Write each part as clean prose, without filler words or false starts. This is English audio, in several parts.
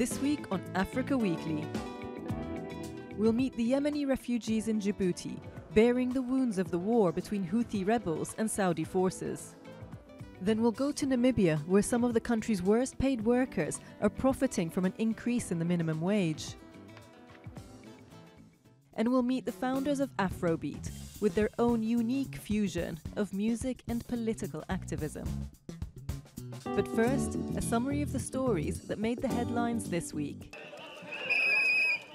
This week on Africa Weekly, we'll meet the Yemeni refugees in Djibouti, bearing the wounds of the war between Houthi rebels and Saudi forces. Then we'll go to Namibia, where some of the country's worst paid workers are profiting from an increase in the minimum wage. And we'll meet the founders of Afrobeat, with their own unique fusion of music and political activism. But first, a summary of the stories that made the headlines this week.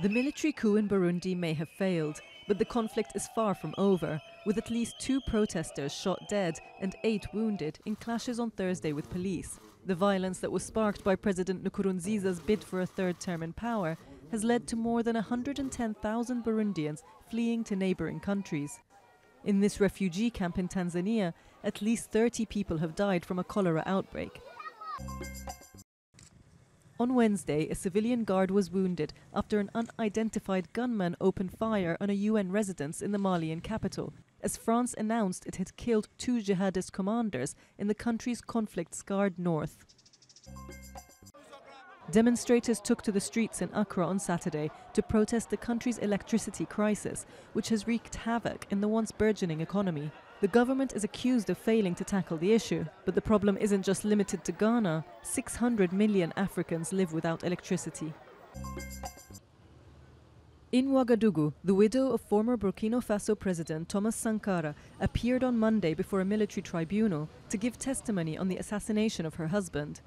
The military coup in Burundi may have failed, but the conflict is far from over, with at least 2 protesters shot dead and 8 wounded in clashes on Thursday with police. The violence that was sparked by President Nkurunziza's bid for a third term in power has led to more than 110,000 Burundians fleeing to neighbouring countries. In this refugee camp in Tanzania, at least 30 people have died from a cholera outbreak. On Wednesday, a civilian guard was wounded after an unidentified gunman opened fire on a UN residence in the Malian capital, as France announced it had killed 2 jihadist commanders in the country's conflict-scarred north. Demonstrators took to the streets in Accra on Saturday to protest the country's electricity crisis, which has wreaked havoc in the once burgeoning economy. The government is accused of failing to tackle the issue, but the problem isn't just limited to Ghana. 600 million Africans live without electricity. In Ouagadougou, the widow of former Burkina Faso President Thomas Sankara appeared on Monday before a military tribunal to give testimony on the assassination of her husband.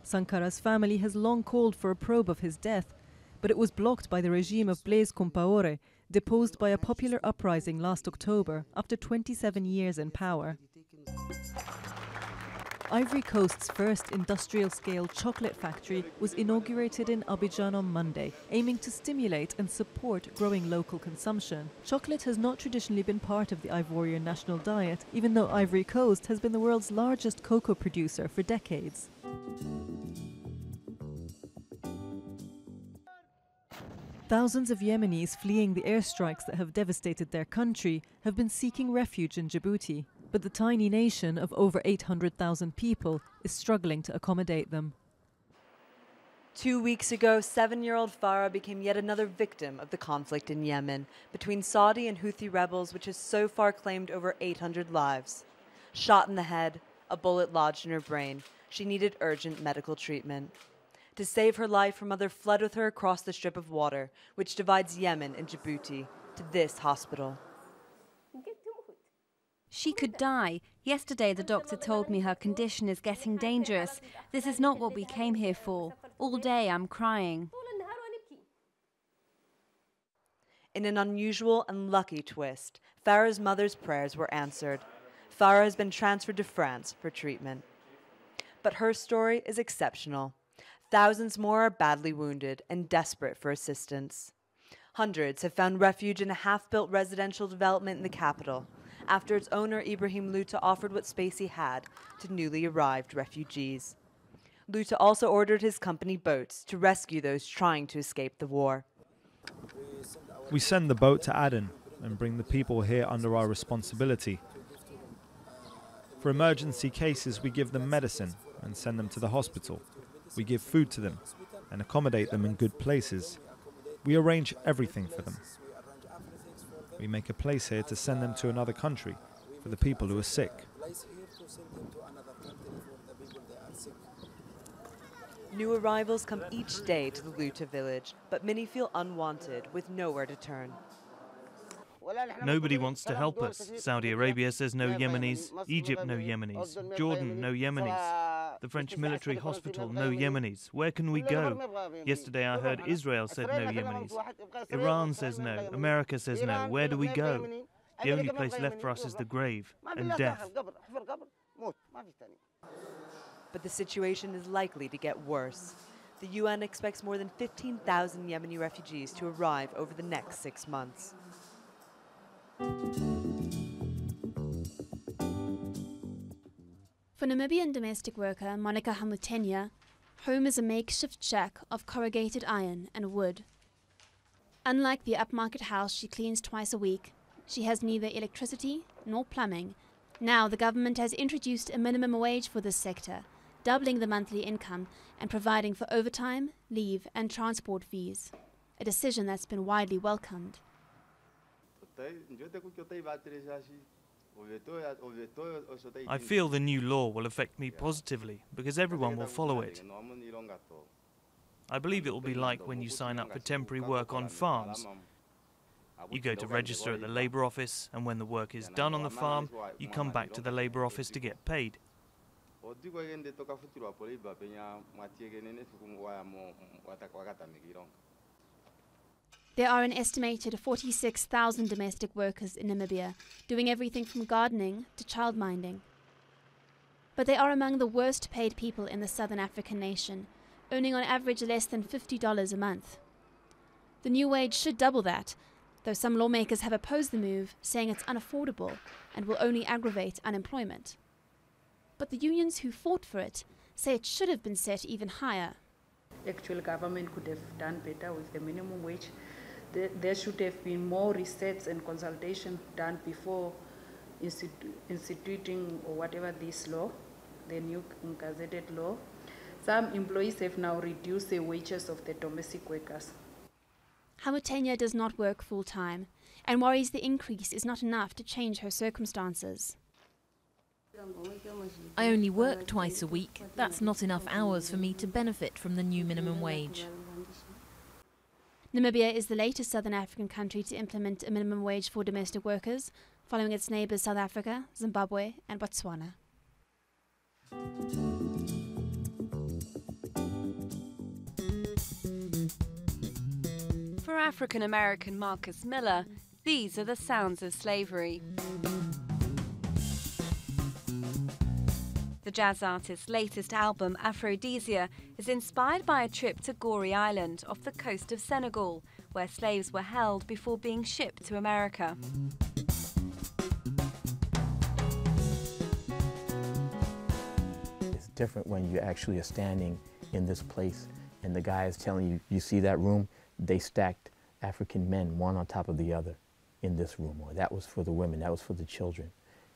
Sankara's family has long called for a probe of his death, but it was blocked by the regime of Blaise Compaoré, deposed by a popular uprising last October after 27 years in power. Ivory Coast's first industrial-scale chocolate factory was inaugurated in Abidjan on Monday, aiming to stimulate and support growing local consumption. Chocolate has not traditionally been part of the Ivorian national diet, even though Ivory Coast has been the world's largest cocoa producer for decades. Thousands of Yemenis fleeing the airstrikes that have devastated their country have been seeking refuge in Djibouti, but the tiny nation of over 800,000 people is struggling to accommodate them. 2 weeks ago, 7-year-old Farah became yet another victim of the conflict in Yemen between Saudi and Houthi rebels, which has so far claimed over 800 lives. Shot in the head, a bullet lodged in her brain, she needed urgent medical treatment. To save her life, her mother fled with her across the strip of water, which divides Yemen and Djibouti, to this hospital. She could die. Yesterday, the doctor told me her condition is getting dangerous. This is not what we came here for. All day, I'm crying. In an unusual and lucky twist, Farah's mother's prayers were answered. Farah has been transferred to France for treatment. But her story is exceptional. Thousands more are badly wounded and desperate for assistance. Hundreds have found refuge in a half-built residential development in the capital, after its owner Ibrahim Luta offered what space he had to newly arrived refugees. Luta also ordered his company boats to rescue those trying to escape the war. We send the boat to Aden and bring the people here under our responsibility. For emergency cases, we give them medicine and send them to the hospital. We give food to them and accommodate them in good places. We arrange everything for them. We make a place here to send them to another country for the people who are sick. New arrivals come each day to the Luta village, but many feel unwanted with nowhere to turn. Nobody wants to help us. Saudi Arabia says no Yemenis, Egypt no Yemenis, Jordan no Yemenis, the French military hospital no Yemenis. Where can we go? Yesterday I heard Israel said no Yemenis. Iran says no, America says no. Where do we go? The only place left for us is the grave and death. But the situation is likely to get worse. The UN expects more than 15,000 Yemeni refugees to arrive over the next 6 months. For Namibian domestic worker Monica Hamutenya, home is a makeshift shack of corrugated iron and wood. Unlike the upmarket house she cleans twice a week, she has neither electricity nor plumbing. Now the government has introduced a minimum wage for this sector, doubling the monthly income and providing for overtime, leave and transport fees, a decision that's been widely welcomed. I feel the new law will affect me positively because everyone will follow it. I believe it will be like when you sign up for temporary work on farms. You go to register at the labour office, and when the work is done on the farm, you come back to the labour office to get paid. There are an estimated 46,000 domestic workers in Namibia, doing everything from gardening to childminding. But they are among the worst paid people in the southern African nation, earning on average less than $50 a month. The new wage should double that, though some lawmakers have opposed the move, saying it's unaffordable and will only aggravate unemployment. But the unions who fought for it say it should have been set even higher. Actual government could have done better with the minimum wage. There should have been more research and consultation done before instituting or whatever this law, the new gazetted law. Some employees have now reduced the wages of the domestic workers. Hamutenya does not work full-time and worries the increase is not enough to change her circumstances. I only work twice a week. That's not enough hours for me to benefit from the new minimum wage. Namibia is the latest southern African country to implement a minimum wage for domestic workers, following its neighbours South Africa, Zimbabwe and Botswana. For African-American Marcus Miller, these are the sounds of slavery. The jazz artist's latest album, Aphrodisia, is inspired by a trip to Gorée Island off the coast of Senegal, where slaves were held before being shipped to America. It's different when you actually are standing in this place and the guy is telling you, you see that room? They stacked African men one on top of the other in this room, or that was for the women, that was for the children.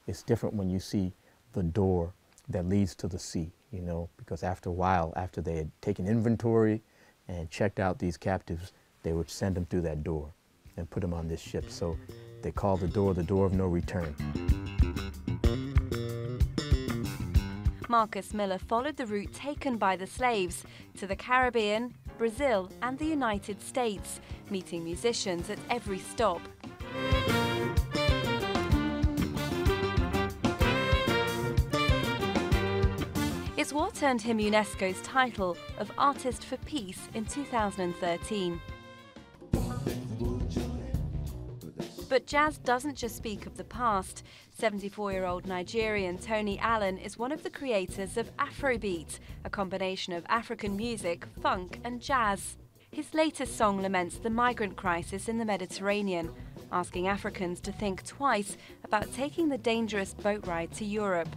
It's different when you see the door that leads to the sea, you know, because after a while, after they had taken inventory and checked out these captives, they would send them through that door and put them on this ship. So they called the door of no return. Marcus Miller followed the route taken by the slaves to the Caribbean, Brazil and the United States, meeting musicians at every stop. It's what earned him UNESCO's title of Artist for Peace in 2013. But jazz doesn't just speak of the past. 74-year-old Nigerian Tony Allen is one of the creators of Afrobeat, a combination of African music, funk and jazz. His latest song laments the migrant crisis in the Mediterranean, asking Africans to think twice about taking the dangerous boat ride to Europe.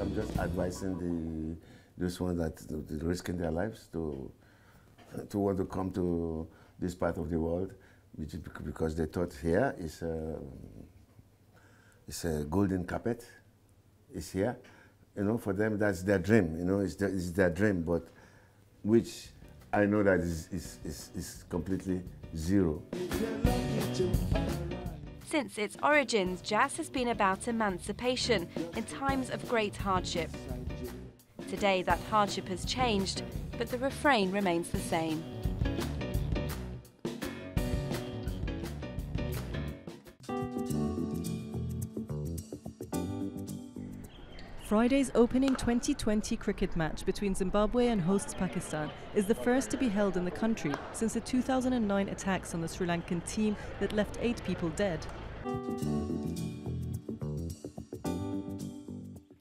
I'm just advising those ones that are risking their lives to want to come to this part of the world, which is because they thought here is a golden carpet. It's here, you know. For them, that's their dream. You know, it's their dream, but which I know that is completely zero. Since its origins, jazz has been about emancipation in times of great hardship. Today, that hardship has changed, but the refrain remains the same. Friday's opening 2020 cricket match between Zimbabwe and hosts Pakistan is the first to be held in the country since the 2009 attacks on the Sri Lankan team that left 8 people dead.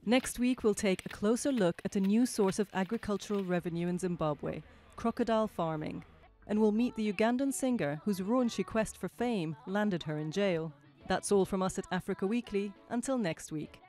Next week, we'll take a closer look at a new source of agricultural revenue in Zimbabwe, crocodile farming. And we'll meet the Ugandan singer whose raunchy quest for fame landed her in jail. That's all from us at Africa Weekly. Until next week.